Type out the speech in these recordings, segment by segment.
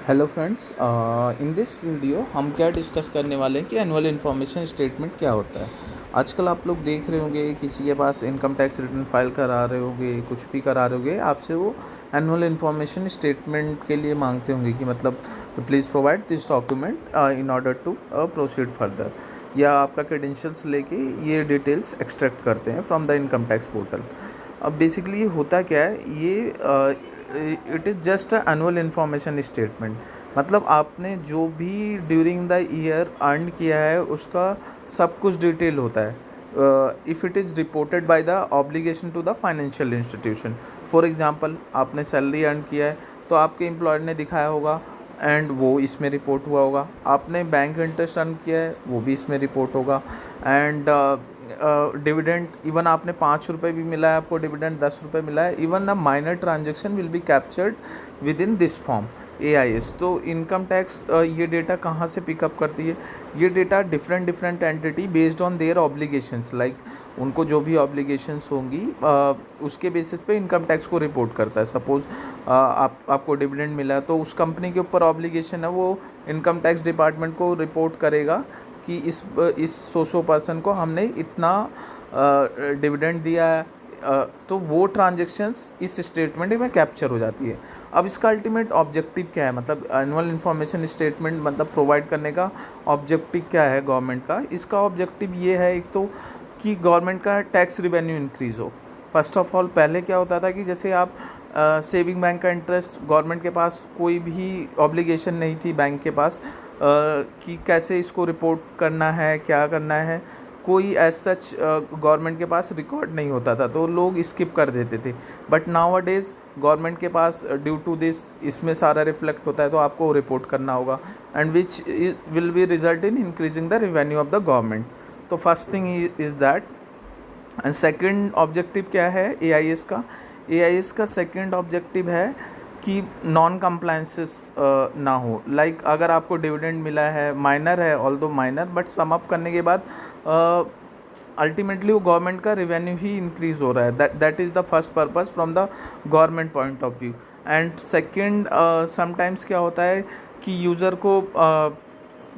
Hello friends, in this video हम क्या discuss करने वाले हैं कि एनुअल इन्फॉर्मेशन स्टेटमेंट क्या होता है। आजकल आप लोग देख रहे होंगे किसी के पास इनकम टैक्स रिटर्न फाइल करा रहे होंगे, कुछ भी करा रहे होंगे, आपसे वो एनुअल इन्फॉर्मेशन स्टेटमेंट के लिए मांगते होंगे कि मतलब please provide this document in order to proceed further, या आपका क्रेडेंशियल्स लेके ये डिटेल्स एक्सट्रैक्ट करते हैं from the income tax portal. अब बेसिकली होता क्या है ये, it is just a annual information statement. मतलब आपने जो भी ड्यूरिंग द ईयर अर्न किया है उसका सब कुछ डिटेल होता है। If it is reported by the obligation to the financial institution. For example, आपने सैलरी अर्न किया है तो आपके एम्प्लॉयर ने दिखाया होगा एंड वो इसमें रिपोर्ट हुआ होगा। आपने बैंक इंटरेस्ट अर्न किया है वो भी इसमें रिपोर्ट होगा। एंड डिविडेंड, इवन आपने 5 रुपये भी मिला है, आपको डिविडेंड 10 रुपये मिला है, even a minor transaction will be captured with in this form AIS। तो इनकम टैक्स ये डेटा कहाँ से पिकअप करती है? ये data different entity based on their obligations, like उनको जो भी ऑब्लिगेशंस होंगी उसके बेसिस पे इनकम टैक्स को रिपोर्ट करता है। सपोज़ आपको डिविडेंड मिला है तो उस कंपनी के ऊपर ऑब्लिगेशन है, वो इनकम टैक्स डिपार्टमेंट को रिपोर्ट करेगा कि इस सो पर्सन को हमने इतना डिविडेंड दिया है। तो वो ट्रांजेक्शन्स इस स्टेटमेंट में कैप्चर हो जाती है। अब इसका अल्टीमेट ऑब्जेक्टिव क्या है? मतलब एनुअल इन्फॉर्मेशन स्टेटमेंट मतलब प्रोवाइड करने का ऑब्जेक्टिव क्या है गवर्नमेंट का? इसका ऑब्जेक्टिव ये है, एक तो कि गवर्नमेंट का टैक्स रिवेन्यू इंक्रीज़ हो। फर्स्ट ऑफ ऑल, पहले क्या होता था कि जैसे आप सेविंग बैंक का इंटरेस्ट, गवर्नमेंट के पास कोई भी ऑब्लिगेशन नहीं थी बैंक के पास कि कैसे इसको रिपोर्ट करना है, क्या करना है, कोई एज सच गवर्नमेंट के पास रिकॉर्ड नहीं होता था, तो लोग स्किप कर देते थे। But now a days government के पास ड्यू टू दिस इसमें सारा रिफ्लेक्ट होता है, तो आपको रिपोर्ट करना होगा, and which will be result in increasing the revenue of the government. तो first thing is that. And second objective क्या है AIS का? AIS का सेकंड ऑब्जेक्टिव है कि नॉन कंप्लायंसेस ना हो। लाइक अगर आपको डिविडेंड मिला है, माइनर है, although minor, but sum up करने के बाद अल्टीमेटली वो गवर्नमेंट का रेवेन्यू ही इंक्रीज हो रहा है। That is the first purpose from the government point of view. And second, sometimes क्या होता है कि यूज़र को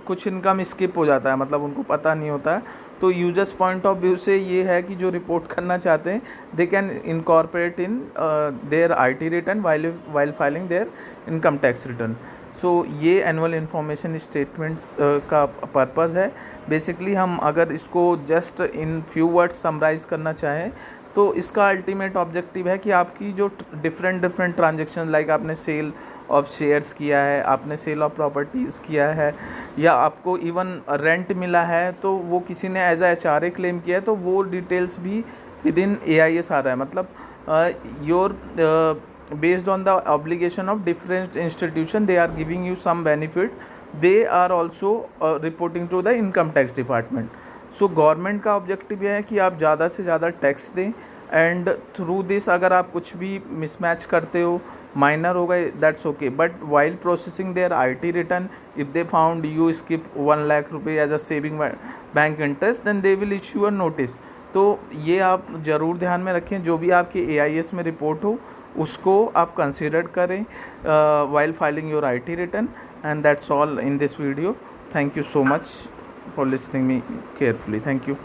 कुछ इनकम स्किप हो जाता है, मतलब उनको पता नहीं होता है। तो यूजर्स पॉइंट ऑफ व्यू से ये है कि जो रिपोर्ट करना चाहते हैं they can incorporate in their IT return while filing their income tax return. So ये एनुअल इन्फॉर्मेशन स्टेटमेंट्स का पर्पज़ है। बेसिकली हम अगर इसको just in few words summarise करना चाहें तो इसका अल्टीमेट ऑब्जेक्टिव है कि आपकी जो डिफरेंट ट्रांजेक्शन, लाइक आपने सेल ऑफ शेयर्स किया है, आपने सेल ऑफ प्रॉपर्टीज़ किया है, या आपको इवन रेंट मिला है तो वो किसी ने एज अ HRA क्लेम किया है, तो वो डिटेल्स भी विद इन AIS आ रहा है। मतलब your based on the obligation of different institution, they are giving you some benefit, they are also reporting to the income tax department. So government का objective यह है कि आप ज़्यादा से ज़्यादा टैक्स दें, एंड थ्रू दिस अगर आप कुछ भी मिसमैच करते हो, माइनर होगा, that's okay, but while processing their IT return, if they found you skip 1 lakh रुपये as a saving bank interest, then they will issue a notice. तो ये आप ज़रूर ध्यान में रखें, जो भी आपके AIS में रिपोर्ट हो उसको आप कंसिडर करें while filing your IT return. And that's all in this video. Thank you so much for listening me carefully. Thank you.